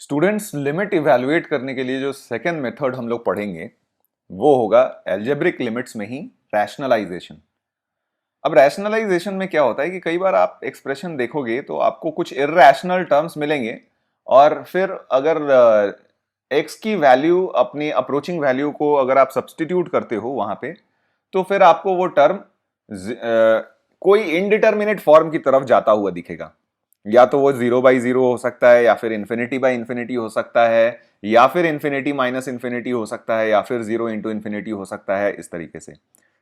Students limit evaluate करने के लिए जो सेकंड मेथड हम लोग पढ़ेंगे वो होगा एल्जेब्रिक लिमिट्स में ही रैशनलाइजेशन। अब रैशनलाइजेशन में क्या होता है कि कई बार आप एक्सप्रेशन देखोगे तो आपको कुछ इर्रेशनल टर्म्स मिलेंगे और फिर अगर एक्स की वैल्यू अपनी अप्रोचिंग वैल्यू को अगर आप सब्स्टिट्यूट करते हो वहां पे तो फिर आपको वो टर्म कोई इनडिटर्मिनेट फॉर्म की तरफ जाता हुआ दिखेगा। या तो वो 0/0 हो सकता है, या फिर इन्फिनिटी बाई इन्फिनिटी हो सकता है, या फिर इन्फिनिटी माइनस इन्फिनिटी हो सकता है, या फिर 0 इंटू इन्फिनिटी हो सकता है, इस तरीके से।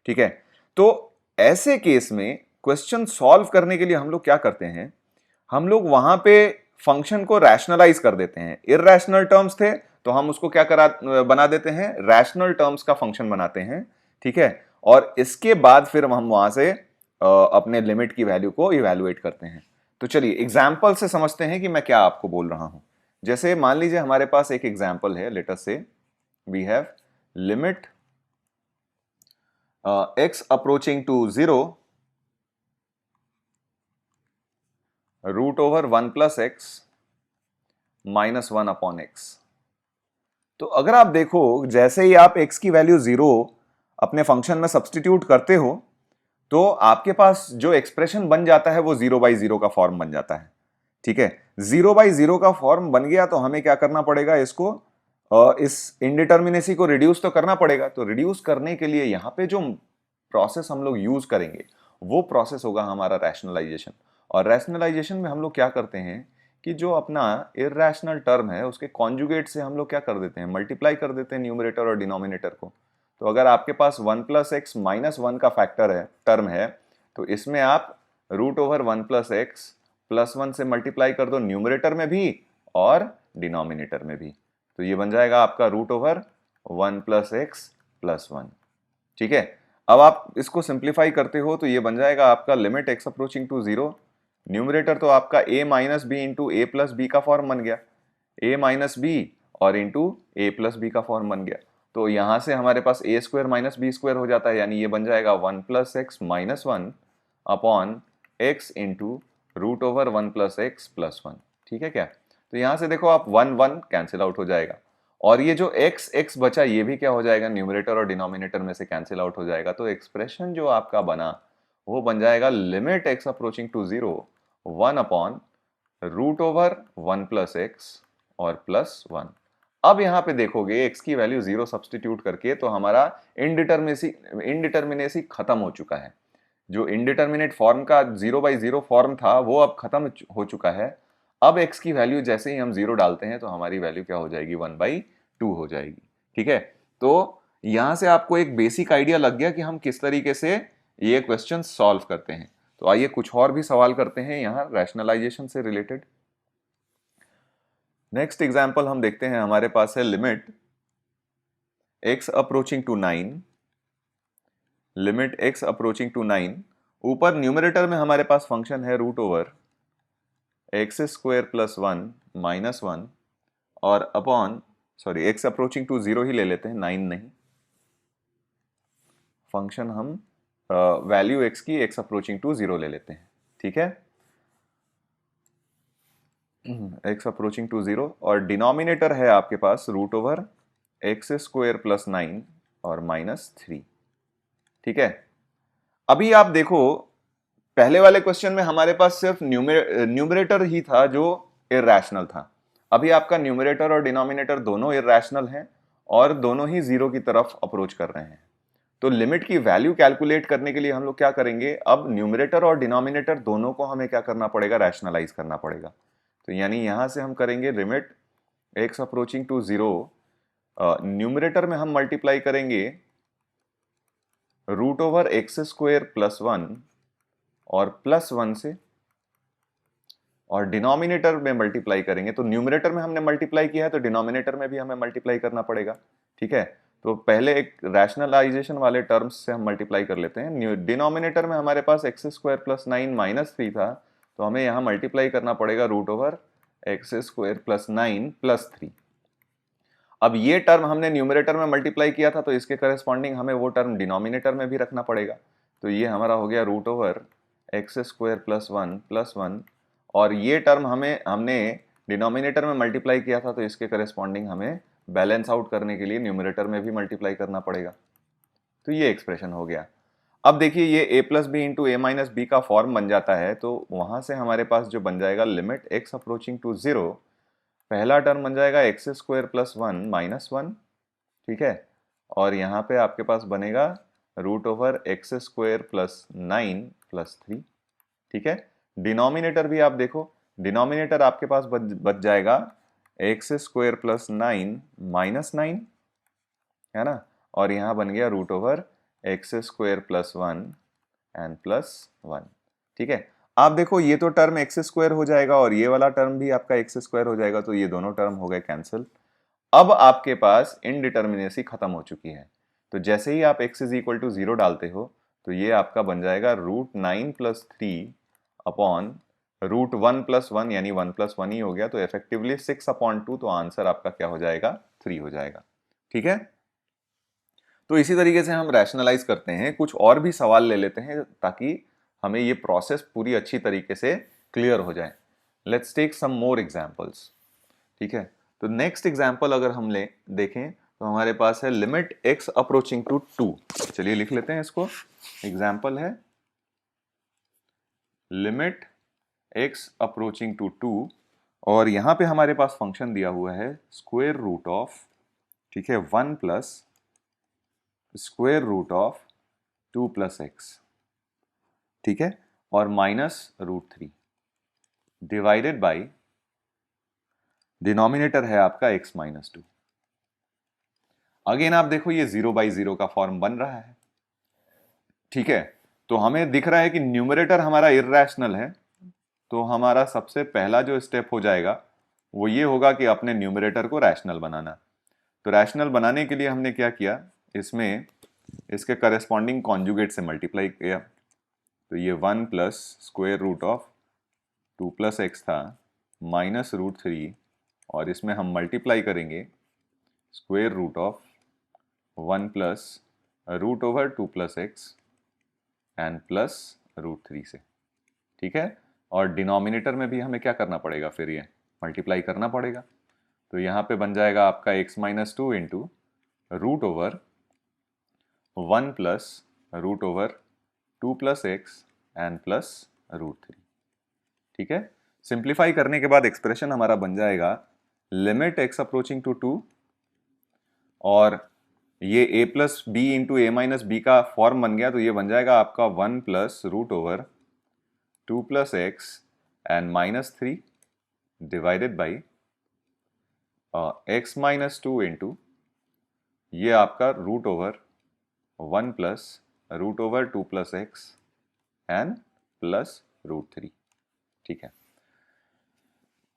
ठीक है, तो ऐसे केस में क्वेश्चन सॉल्व करने के लिए हम लोग क्या करते हैं, हम लोग वहां पे फंक्शन को रैशनलाइज कर देते हैं। इर्रेशनल टर्म्स थे तो हम उसको क्या बना देते हैं, रैशनल टर्म्स का फंक्शन बनाते हैं। ठीक है, और इसके बाद फिर हम वहां से अपने लिमिट की वैल्यू को इवेलुएट करते हैं। तो चलिए एग्जाम्पल से समझते हैं कि मैं क्या आपको बोल रहा हूं। जैसे मान लीजिए हमारे पास एक एग्जाम्पल है, let us say we have limit x approaching to 0 root over 1 plus x minus 1 upon x. तो अगर आप देखो, जैसे ही आप x की वैल्यू 0 अपने फंक्शन में सब्सटीट्यूट करते हो तो आपके पास जो एक्सप्रेशन बन जाता है वो 0/0 का फॉर्म बन जाता है। ठीक है, 0/0 का फॉर्म बन गया तो हमें क्या करना पड़ेगा, इसको इस इनडिटर्मिनेसी को रिड्यूस तो करना पड़ेगा। तो रिड्यूस करने के लिए यहां पे जो प्रोसेस हम लोग यूज करेंगे वो प्रोसेस होगा हमारा रैशनलाइजेशन। और रैशनलाइजेशन में हम लोग क्या करते हैं कि जो अपना इर्रेशनल टर्म है उसके कॉन्जुगेट से हम लोग क्या कर देते हैं, मल्टीप्लाई कर देते हैं न्यूमरेटर और डिनोमिनेटर को। तो अगर आपके पास 1 प्लस एक्स माइनस 1 का फैक्टर है, टर्म है, तो इसमें आप root over 1 plus x plus 1 से मल्टीप्लाई कर दो न्यूमरेटर में भी और डिनोमिनेटर में भी। तो ये बन जाएगा आपका root over 1 plus x plus 1। ठीक है, अब आप इसको सिंप्लीफाई करते हो तो ये बन जाएगा आपका limit x approaching to 0। Numerator तो आपका a minus b into a plus b का फॉर्म बन गया, a माइनस बी और इंटू ए प्लस बी का फॉर्म बन गया। तो यहां से हमारे पास a square minus b square हो जाता है, यानी ये बन जाएगा 1 plus x minus 1 upon x into root over 1 plus x plus 1। ठीक है क्या, तो यहां से देखो आप 1 1 कैंसिल आउट हो जाएगा और ये जो x x बचा ये भी क्या हो जाएगा, न्यूमरेटर और डिनोमिनेटर में से कैंसिल आउट हो जाएगा। तो एक्सप्रेशन जो आपका बना वो बन जाएगा limit x approaching to 0 1 upon root over 1 plus x और प्लस 1। अब यहां पे देखोगे x की वैल्यू 0 सब्सटीट्यूट करके तो हमारा इनडिटर्मिनेसी खत्म हो चुका है। जो इनडिटर्मिनेट फॉर्म का 0/0 फॉर्म था वो अब खत्म हो चुका है। अब x की वैल्यू जैसे ही हम 0 डालते हैं तो हमारी वैल्यू क्या हो जाएगी, 1/2 हो जाएगी। ठीक है, तो यहां से आपको एक बेसिक आइडिया लग गया कि हम किस तरीके से ये क्वेश्चन सॉल्व करते हैं। तो आइए कुछ और भी सवाल करते हैं यहां रैशनलाइजेशन से रिलेटेड। नेक्स्ट एग्जांपल हम देखते हैं, हमारे पास है limit x approaching to 9, limit x approaching to 9। ऊपर न्यूमरेटर में हमारे पास फंक्शन है root over x square plus 1 minus 1 और अपॉन x अप्रोचिंग टू 0 ही ले लेते हैं, 9 नहीं। फंक्शन हम वैल्यू x की x अप्रोचिंग टू 0 ले लेते हैं। ठीक है, x अप्रोचिंग टू 0 और डिनोमिनेटर है आपके पास root over x square plus 9 और माइनस 3। ठीक है, अभी आप देखो पहले वाले क्वेश्चन में हमारे पास सिर्फ न्यूमरेटर ही था जो इर्रेशनल था। अभी आपका न्यूमरेटर और डिनोमिनेटर दोनों इर्रेशनल हैं और दोनों ही 0 की तरफ अप्रोच कर रहे हैं। तो लिमिट की वैल्यू कैलकुलेट करने के लिए हम लोग क्या करेंगे, अब न्यूमरेटर और डिनोमिनेटर दोनों को हमें क्या करना पड़ेगा, रैशनलाइज करना पड़ेगा। तो यानी यहां से हम करेंगे limit x approaching to 0, numerator में हम मल्टीप्लाई करेंगे root over x square plus 1 और प्लस 1 से, और डिनोमिनेटर में मल्टीप्लाई करेंगे। तो न्यूमरेटर में हमने मल्टीप्लाई किया है तो डिनोमिनेटर में भी हमें मल्टीप्लाई करना पड़ेगा। ठीक है, तो पहले एक रैशनलाइजेशन वाले टर्म्स से हम मल्टीप्लाई कर लेते हैं। डिनोमिनेटर में हमारे पास एक्स स्क्वायर प्लस 9 माइनस 3 था, तो हमें यहाँ मल्टीप्लाई करना पड़ेगा root over x square plus 9 plus 3। अब ये टर्म हमने न्यूमरेटर में मल्टीप्लाई किया था तो इसके करस्पॉन्डिंग हमें वो टर्म डिनोमिनेटर में भी रखना पड़ेगा। तो ये हमारा हो गया root over x square plus 1 और ये टर्म हमने डिनोमिनेटर में मल्टीप्लाई किया था तो इसके करेस्पॉन्डिंग हमें बैलेंस आउट करने के लिए न्यूमरेटर में भी मल्टीप्लाई करना पड़ेगा। तो ये एक्सप्रेशन हो गया। अब देखिए ये a plus b into a minus b का फॉर्म बन जाता है, तो वहां से हमारे पास जो बन जाएगा लिमिट x अप्रोचिंग टू 0, पहला टर्म बन जाएगा एक्स स्क्वायर प्लस 1 माइनस 1, ठीक है, और यहाँ पे आपके पास बनेगा root over x square plus 9 plus 3, ठीक है। डिनोमिनेटर भी आप देखो, डिनोमिनेटर आपके पास बच जाएगा एक्स स्क्वायर प्लस 9 माइनस 9, है ना, और यहाँ बन गया root over x square plus 1 and plus 1, ठीक है। आप देखो ये तो टर्म एक्स स्क्वायर हो जाएगा और ये वाला टर्म भी आपका एक्स स्क्वायर हो जाएगा, तो ये दोनों टर्म हो गए कैंसिल। अब आपके पास इनडिटर्मिनेसी खत्म हो चुकी है, तो जैसे ही आप x इज इक्वल टू 0 डालते हो तो ये आपका बन जाएगा root 9 plus 3 upon root 1 plus 1, यानी 1 प्लस 1 ही हो गया, तो इफेक्टिवली 6 अपॉन 2, तो आंसर आपका क्या हो जाएगा, 3 हो जाएगा, ठीक है। तो इसी तरीके से हम रैशनलाइज करते हैं, कुछ और भी सवाल ले लेते हैं ताकि हमें ये प्रोसेस पूरी अच्छी तरीके से क्लियर हो जाए। Let's take some more examples, ठीक है। तो नेक्स्ट एग्जांपल अगर हम देखें तो हमारे पास है लिमिट x अप्रोचिंग टू 2। चलिए लिख लेते हैं इसको। एग्जांपल है लिमिट x अप्रोचिंग टू 2, और यहां पे हमारे पास फंक्शन दिया हुआ है स्क्वायर रूट ऑफ, ठीक है, 1 plus square root of 2 plus x, ठीक है, और minus root 3 divided by denominator है आपका x माइनस 2। अगेन आप देखो ये 0 बाई 0 का फॉर्म बन रहा है, ठीक है। तो हमें दिख रहा है कि न्यूमरेटर हमारा इर्रेशनल है, तो हमारा सबसे पहला जो स्टेप हो जाएगा वो ये होगा कि अपने न्यूमरेटर को रैशनल बनाना। तो रैशनल बनाने के लिए हमने क्या किया, इसमें इसके करेस्पॉन्डिंग कॉन्जुगेट से मल्टीप्लाई किया, तो ये 1 plus square root of 2 plus x था माइनस रूट 3, और इसमें हम मल्टीप्लाई करेंगे square root of 1 plus root over 2 plus x and plus root 3 से, ठीक है। और डिनोमिनेटर में भी हमें क्या करना पड़ेगा, फिर ये मल्टीप्लाई करना पड़ेगा, तो यहाँ पे बन जाएगा आपका x minus 2 into root over 1 plus root over 2 plus x and plus root 3, ठीक है। सिंप्लीफाई करने के बाद एक्सप्रेशन हमारा बन जाएगा लिमिट x अप्रोचिंग टू 2, और ये a plus b into a minus b का फॉर्म बन गया, तो ये बन जाएगा आपका 1 plus root over 2 plus x and minus 3 divided by x minus 2 into ये आपका root over 1 plus root over 2 plus x and plus root 3, ठीक है।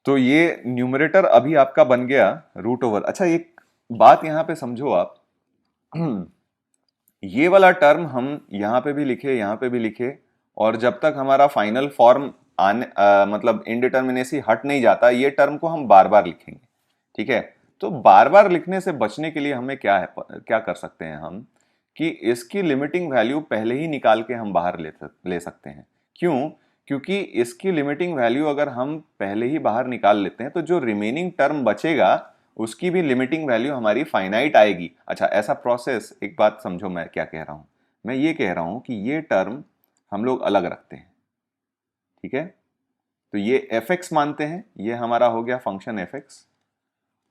तो ये न्यूमरेटर अभी आपका बन गया रूट ओवर। अच्छा एक बात यहां पे समझो आप, ये वाला टर्म हम यहां पे भी लिखे, यहां पे भी लिखे, और जब तक हमारा फाइनल फॉर्म मतलब इनडिटर्मिनेसी हट नहीं जाता, ये टर्म को हम बार बार लिखेंगे, ठीक है। तो बार बार लिखने से बचने के लिए हमें क्या कर सकते हैं हम, कि इसकी लिमिटिंग वैल्यू पहले ही निकाल के हम बाहर ले सकते हैं। क्यों? क्योंकि इसकी लिमिटिंग वैल्यू अगर हम पहले ही बाहर निकाल लेते हैं तो जो रिमेनिंग टर्म बचेगा उसकी भी लिमिटिंग वैल्यू हमारी फाइनाइट आएगी। अच्छा ऐसा प्रोसेस, एक बात समझो मैं क्या कह रहा हूं, मैं ये कह रहा हूं कि ये टर्म हम लोग अलग रखते हैं, ठीक है। तो ये fx मानते हैं, ये हमारा हो गया फंक्शन fx,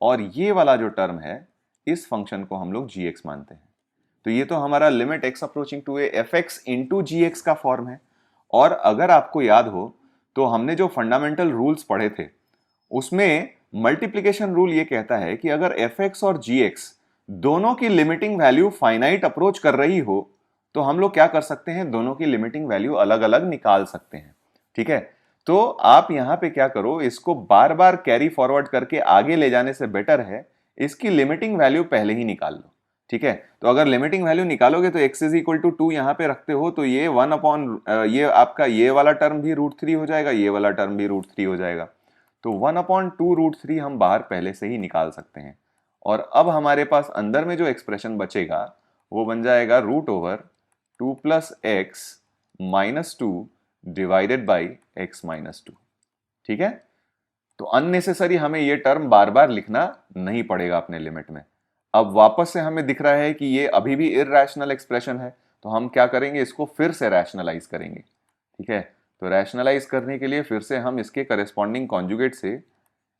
और ये वाला जो टर्म है इस फंक्शन को हम लोग gx मानते हैं। तो ये तो हमारा limit x approaching to a fx into gx का फॉर्म है। और अगर आपको याद हो तो हमने जो फंडामेंटल रूल्स पढ़े थे उसमें मल्टीप्लिकेशन रूल ये कहता है कि अगर fx और gx दोनों की लिमिटिंग वैल्यू फाइनाइट अप्रोच कर रही हो तो हम लोग क्या कर सकते हैं, दोनों की लिमिटिंग वैल्यू अलग अलग निकाल सकते हैं, ठीक है। तो आप यहां पे क्या करो, इसको बार बार कैरी फॉरवर्ड करके आगे ले जाने से बेटर है इसकी लिमिटिंग वैल्यू पहले ही निकाल लो, ठीक है। तो अगर लिमिटिंग वैल्यू निकालोगे तो x इज इक्वल टू 2 यहां पे रखते हो, तो ये 1 अपॉन ये आपका ये वाला टर्म भी रूट 3 हो जाएगा, ये वाला टर्म भी रूट 3 हो जाएगा। तो 1 अपॉन 2 रूट 3 हम बाहर पहले से ही निकाल सकते हैं। और अब हमारे पास अंदर में जो एक्सप्रेशन बचेगा वो बन जाएगा root over 2 plus x minus 2 divided by x minus 2, ठीक है। तो अननेसेसरी हमें ये टर्म बार बार लिखना नहीं पड़ेगा अपने लिमिट में। अब वापस से हमें दिख रहा है कि ये अभी भी इरैशनल एक्सप्रेशन है, तो हम क्या करेंगे, इसको फिर से रैशनलाइज करेंगे। ठीक है, तो रैशनलाइज करने के लिए फिर से हम इसके करेस्पॉन्डिंग कॉन्जुगेट से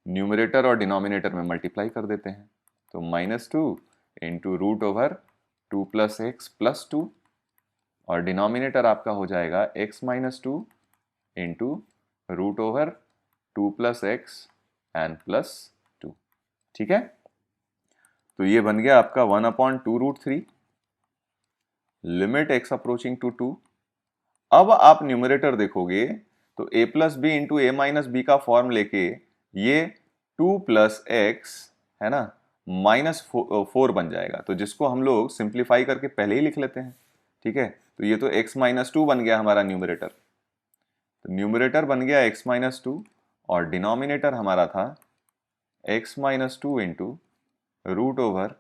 न्यूमरेटर और डिनोमिनेटर में मल्टीप्लाई कर देते हैं। तो -2 इंटू रूट ओवर 2 + x + 2 और डिनोमिनेटर आपका हो जाएगा x - 2 into root over 2 + x and +2। ठीक है, तो ये बन गया आपका 1/2√3 लिमिट x अप्रोचिंग टू 2। अब आप न्यूमरेटर देखोगे तो a + b into a - b का फॉर्म लेके ये 2 + x है ना -4 बन जाएगा, तो जिसको हम लोग सिंप्लीफाई करके पहले ही लिख लेते हैं। ठीक है, तो ये तो x - 2 बन गया हमारा न्यूमरेटर। तो न्यूमरेटर बन गया x - 2 और डिनोमिनेटर हमारा था x - 2 into root over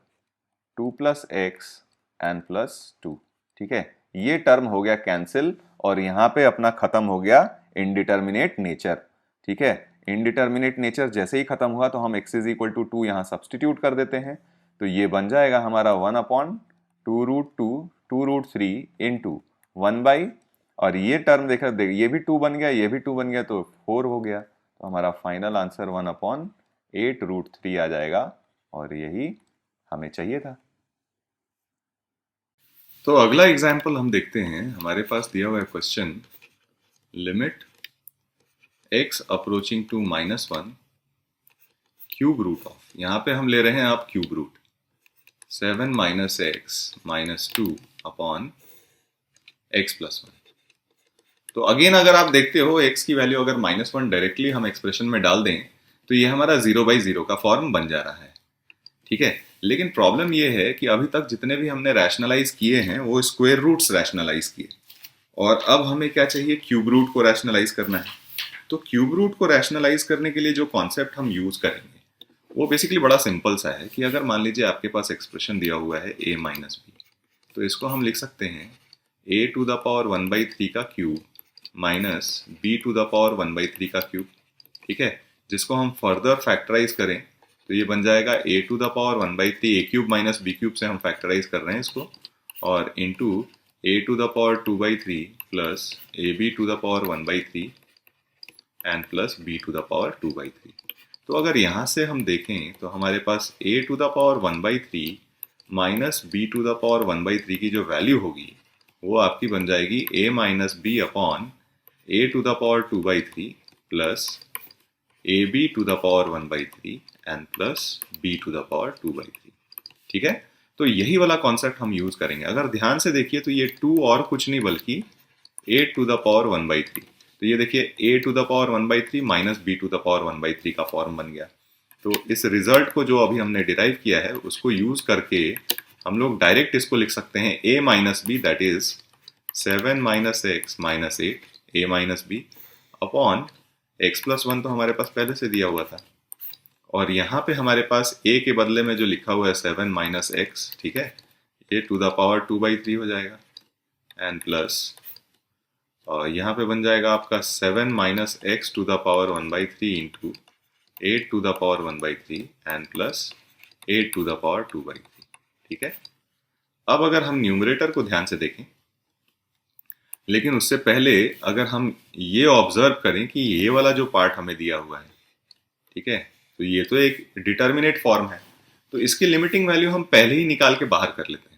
2 + x and +2। ठीक है, ये टर्म हो गया कैंसिल और यहां पे अपना खत्म हो गया इनडिटर्मिनेट नेचर। ठीक है, इनडिटर्मिनेट नेचर जैसे ही खत्म हुआ तो हम x = 2 यहां सब्सटीट्यूट कर देते हैं, तो ये बन जाएगा हमारा 1/2√3 इंटू 1 और ये टर्म देखा ये भी 2 बन गया, ये भी 2 बन गया, तो 4 हो गया। तो हमारा फाइनल आंसर 1/8√3 आ जाएगा और यही हमें चाहिए था। तो अगला एग्जाम्पल हम देखते हैं। हमारे पास दिया हुआ है question, limit x approaching to -1 cube root of, यहाँ पे हम ले रहे हैं आप cube root 7 - x - 2 upon x + 1। तो अगेन अगर आप देखते हो x की वैल्यू अगर -1 डायरेक्टली हम एक्सप्रेशन में डाल दें तो ये हमारा 0/0 का फॉर्म बन जा रहा है। ठीक है, लेकिन प्रॉब्लम ये है कि अभी तक जितने भी हमने रैशनलाइज किए हैं वो स्क्वायर रूट्स रैशनलाइज किए, और अब हमें क्या चाहिए, क्यूब रूट को रैशनलाइज करना है। तो क्यूब रूट को रैशनलाइज करने के लिए जो कॉन्सेप्ट हम यूज करेंगे वो बेसिकली बड़ा सिंपल सा है कि अगर मान लीजिए आपके पास एक्सप्रेशन दिया हुआ है a - b, तो इसको हम लिख सकते हैं a⁴ का क्यूब माइनस b⁴ का क्यूब। ठीक है, जिसको हम फर्दर फैक्टराइज करें तो ये बन जाएगा a⁴ a³ माइनस b³ से हम फैक्टराइज कर रहे हैं इसको, और into a⁴ plus ab⁴ and plus b⁴ तो अगर यहाँ से हम देखें तो हमारे पास a⁴ माइनस b⁴ की जो वैल्यू होगी वो आपकी बन जाएगी a - b upon a⁴ plus ab⁴ and plus b⁴ ठीक है, तो यही वाला कॉन्सेप्ट हम यूज करेंगे। अगर ध्यान से देखिए तो ये 2 और कुछ नहीं बल्कि a⁴ तो ये देखिए a⁴ माइनस b⁴ का फॉर्म बन गया। तो इस रिजल्ट को जो अभी हमने डिराइव किया है उसको यूज करके हम लोग डायरेक्ट इसको लिख सकते हैं a - b that is 7 - x - 8 a - b upon x + 1 तो हमारे पास पहले से दिया हुआ था, और यहाँ पे हमारे पास a के बदले में जो लिखा हुआ है 7 - x, ठीक है, ये टू द पावर 2/3 हो जाएगा एंड प्लस और यहाँ पे बन जाएगा आपका 7 - x to the power 1/3 into 8 to the power 1/3 and plus 8 to the power 2/3। ठीक है, अब अगर हम न्यूमरेटर को ध्यान से देखें, लेकिन उससे पहले अगर हम ये ऑब्जर्व करें कि ये वाला जो पार्ट हमें दिया हुआ है, ठीक है, तो ये तो एक डिटर्मिनेट फॉर्म है, तो इसकी लिमिटिंग वैल्यू हम पहले ही निकाल के बाहर कर लेते हैं।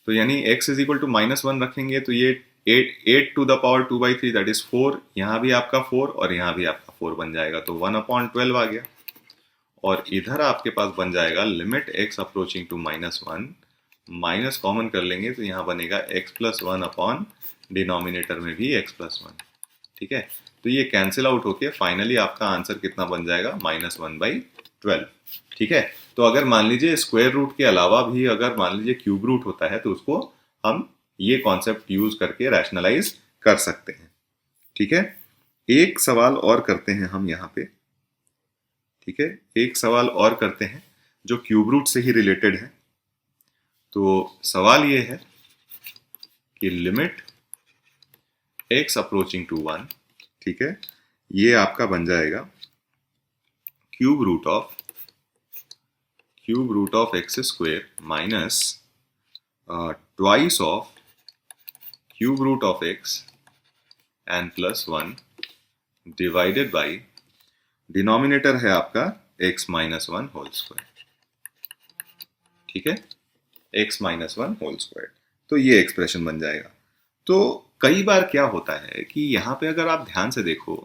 तो यानी x = -1 रखेंगे तो ये 8 to the power 2/3 that is 4, यहाँ भी आपका 4 और यहाँ भी आपका 4 बन जाएगा, तो 1/12 आ गया। और इधर आपके पास बन जाएगा limit x approaching to -1, minus common कर लेंगे तो यहाँ बनेगा x + 1 अपॉन डिनोमिनेटर में भी x + 1। ठीक है, तो ये कैंसिल आउट होके फाइनली आपका आंसर कितना बन जाएगा, -1/12। ठीक है, तो अगर मान लीजिए स्क्वायर रूट के अलावा भी अगर मान लीजिए क्यूब रूट होता है तो उसको हम ये कॉन्सेप्ट यूज करके रैशनलाइज कर सकते हैं। ठीक है, एक सवाल और करते हैं हम यहाँ पे। ठीक है, एक सवाल और करते हैं जो क्यूब रूट से ही रिलेटेड है। तो सवाल ये है कि लिमिट x अप्रोचिंग टू 1, ठीक है, ये आपका बन जाएगा cube root of x square minus twice of cube root of x and plus 1 divided by denominator है आपका x माइनस 1 होल स्क्वायर। ठीक है, x माइनस 1 होल स्क्वायर। तो ये एक्सप्रेशन बन जाएगा। तो कई बार क्या होता है कि यहाँ पे अगर आप ध्यान से देखो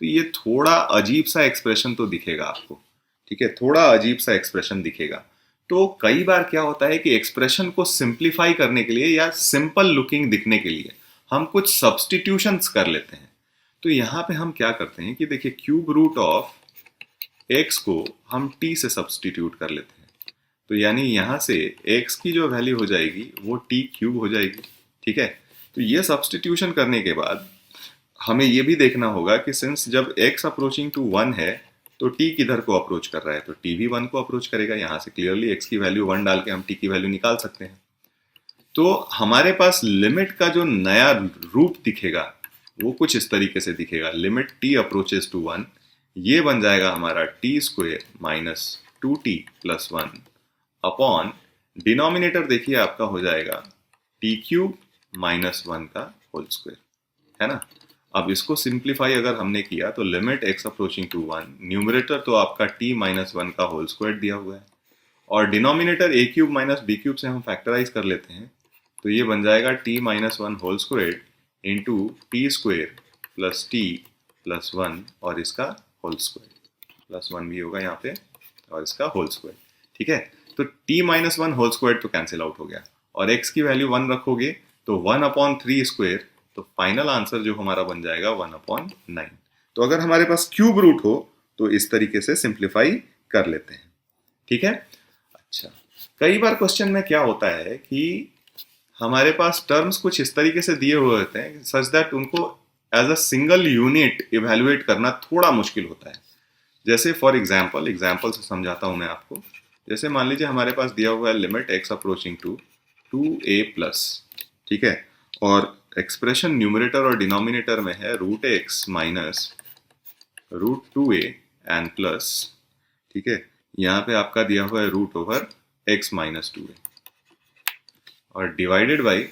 तो ये थोड़ा अजीब सा एक्सप्रेशन तो दिखेगा आपको। ठीक है, थोड़ा अजीब सा एक्सप्रेशन दिखेगा। तो कई बार क्या होता है कि एक्सप्रेशन को सिंप्लीफाई करने के लिए या सिंपल लुकिंग दिखने के लिए हम कुछ सब्स्टिट्यूशंस कर लेते हैं। तो यहाँ पे हम क्या करते हैं कि देखिए, क्यूब रूट ऑफ x को हम t से सब्स्टिट्यूट कर लेते हैं। तो यानी यहाँ से x की जो वैल्यू हो जाएगी वो t क्यूब हो जाएगी। ठीक है, तो ये सब्स्टिट्यूशन करने के बाद हमें ये भी देखना होगा कि सिंस जब x अप्रोचिंग टू 1 है तो t किधर को अप्रोच कर रहा है, तो t भी 1 को अप्रोच करेगा। यहाँ से क्लियरली x की वैल्यू 1 डाल के हम t की वैल्यू निकाल सकते हैं। तो हमारे पास लिमिट का जो नया रूप दिखेगा वो कुछ इस तरीके से दिखेगा। लिमिट t अप्रोचेस टू 1, ये बन जाएगा हमारा T square minus 2t plus 1 upon denominator देखिए आपका हो जाएगा टी क्यूब माइनस 1 का होल स्क्वायर, है ना। अब इसको सिंप्लीफाई अगर हमने किया तो limit x approaching to 1, numerator तो आपका t माइनस 1 का होल स्क्वायर दिया हुआ है और denominator a cube minus b cube से हम फैक्टराइज कर लेते हैं। तो ये बन जाएगा t minus 1 whole square into t square plus t plus 1 और इसका होल स्क्वायर, प्लस 1 भी होगा यहाँ पे और इसका होल स्क्वायर। ठीक है, तो t माइनस 1 होल स्क्वायर तो कैंसिल आउट हो गया और x की वैल्यू 1 रखोगे तो 1 अपॉन 3 स्क्वायर, तो फाइनल आंसर जो हमारा बन जाएगा 1 अपॉन 9। तो अगर हमारे पास क्यूब रूट हो तो इस तरीके से सिंप्लीफाई कर लेते हैं। ठीक है, अच्छा, कई बार क्वेश्चन में क्या होता है कि हमारे पास टर्म्स कुछ इस तरीके से दिए हुए होते हैं सच दैट उनको as a single unit evaluate करना थोड़ा मुश्किल होता है। जैसे फॉर एग्जाम्पल से समझाता हूं मैं आपको। जैसे मान लीजिए हमारे पास दिया हुआ है limit x approaching to 2a plus, ठीक है, और एक्सप्रेशन न्यूमरेटर और डिनोमिनेटर में है root x minus root 2a and plus, ठीक है, यहाँ पे आपका दिया हुआ है root over x minus 2a और डिवाइडेड बाई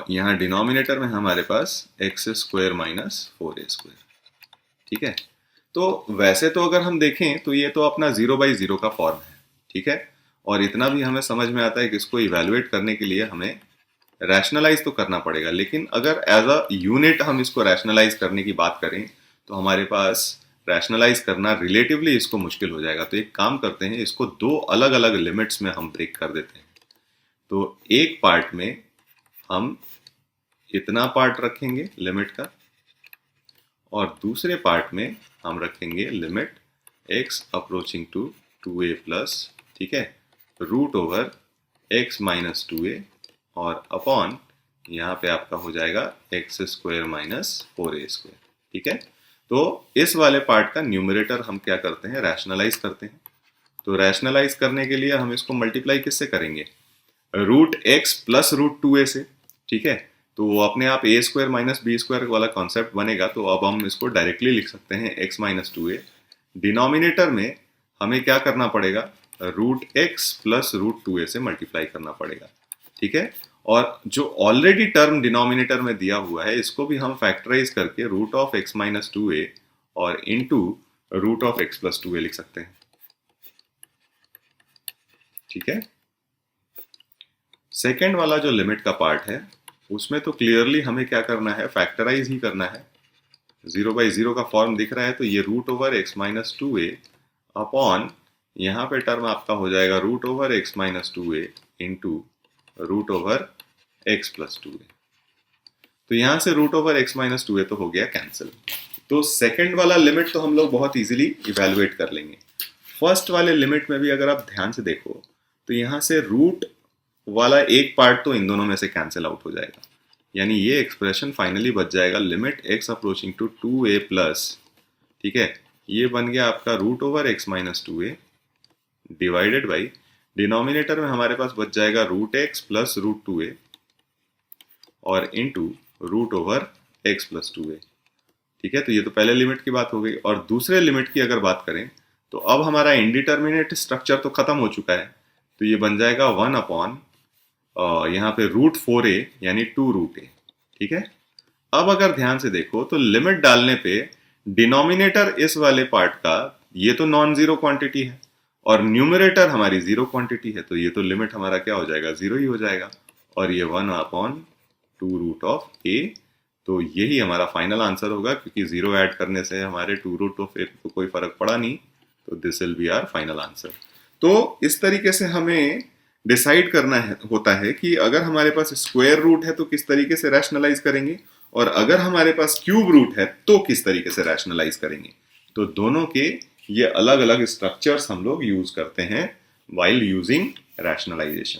यहाँ डिनोमिनेटर में हमारे पास x square minus 4a square. ठीक है, तो वैसे तो अगर हम देखें तो ये तो अपना 0/0 का फॉर्म है। ठीक है, और इतना भी हमें समझ में आता है कि इसको इवेलुएट करने के लिए हमें रैशनलाइज तो करना पड़ेगा, लेकिन अगर एज अ यूनिट हम इसको रैशनलाइज करने की बात करें तो हमारे पास रैशनलाइज करना रिलेटिवली इसको मुश्किल हो जाएगा। तो एक काम करते हैं, इसको दो अलग अलग लिमिट्स में हम ब्रेक कर देते हैं। तो एक पार्ट में हम इतना पार्ट रखेंगे लिमिट का और दूसरे पार्ट में हम रखेंगे limit x approaching to 2a plus, ठीक है, root over x minus 2a और अपॉन यहाँ पे आपका हो जाएगा x square minus 4a square. ठीक है, तो इस वाले पार्ट का न्यूमरेटर हम क्या करते हैं, रैशनलाइज करते हैं। तो रैशनलाइज करने के लिए हम इसको मल्टीप्लाई किससे करेंगे, root x plus root 2a से। ठीक है, तो वो अपने आप a square minus b square वाला कॉन्सेप्ट बनेगा। तो अब हम इसको डायरेक्टली लिख सकते हैं x माइनस 2a। डिनोमिनेटर में हमें क्या करना पड़ेगा, root x plus root 2a से मल्टीप्लाई करना पड़ेगा। ठीक है, और जो ऑलरेडी टर्म डिनोमिनेटर में दिया हुआ है इसको भी हम फैक्टराइज करके root of x minus 2a और into root of x plus 2a लिख सकते हैं। ठीक है, सेकेंड वाला जो लिमिट का पार्ट है उसमें तो क्लियरली हमें क्या करना है, फैक्टराइज ही करना है। 0/0 का फॉर्म दिख रहा है तो ये root over x minus 2a upon यहाँ पे टर्म आपका हो जाएगा root over x minus 2a into root over x plus 2a। तो यहाँ से root over x minus 2a तो हो गया कैंसिल। तो सेकेंड वाला लिमिट तो हम लोग बहुत इजीली इवेलुएट कर लेंगे। फर्स्ट वाले लिमिट में भी अगर आप ध्यान से देखो तो यहाँ से रूट वाला एक पार्ट तो इन दोनों में से कैंसिल आउट हो जाएगा, यानी ये एक्सप्रेशन फाइनली बच जाएगा limit x approaching to 2a plus, ठीक है, ये बन गया आपका root over x minus 2a divided by denominator में हमारे पास बच जाएगा root x plus root 2a और into root over x plus 2a। ठीक है, तो ये तो पहले लिमिट की बात हो गई। और दूसरे लिमिट की अगर बात करें तो अब हमारा इंडिटर्मिनेट स्ट्रक्चर तो खत्म हो चुका है, तो ये बन जाएगा 1 अपॉन यहाँ पे √4a यानी 2√a। ठीक है, अब अगर ध्यान से देखो तो लिमिट डालने पे डिनोमिनेटर इस वाले पार्ट का ये तो नॉन जीरो क्वांटिटी है और न्यूमरेटर हमारी जीरो क्वांटिटी है, तो ये तो लिमिट हमारा क्या हो जाएगा, जीरो ही हो जाएगा। और ये 1 अपॉन 2√a, तो यही हमारा फाइनल आंसर होगा, क्योंकि जीरो ऐड करने से हमारे 2√a को कोई फर्क पड़ा नहीं, तो this will be our final answer. तो इस तरीके से हमें डिसाइड करना होता है कि अगर हमारे पास स्क्वायर रूट है तो किस तरीके से रैशनलाइज करेंगे, और अगर हमारे पास क्यूब रूट है तो किस तरीके से रैशनलाइज करेंगे। तो दोनों के ये अलग अलग स्ट्रक्चर्स हम लोग यूज करते हैं व्हाइल यूजिंग रैशनलाइजेशन।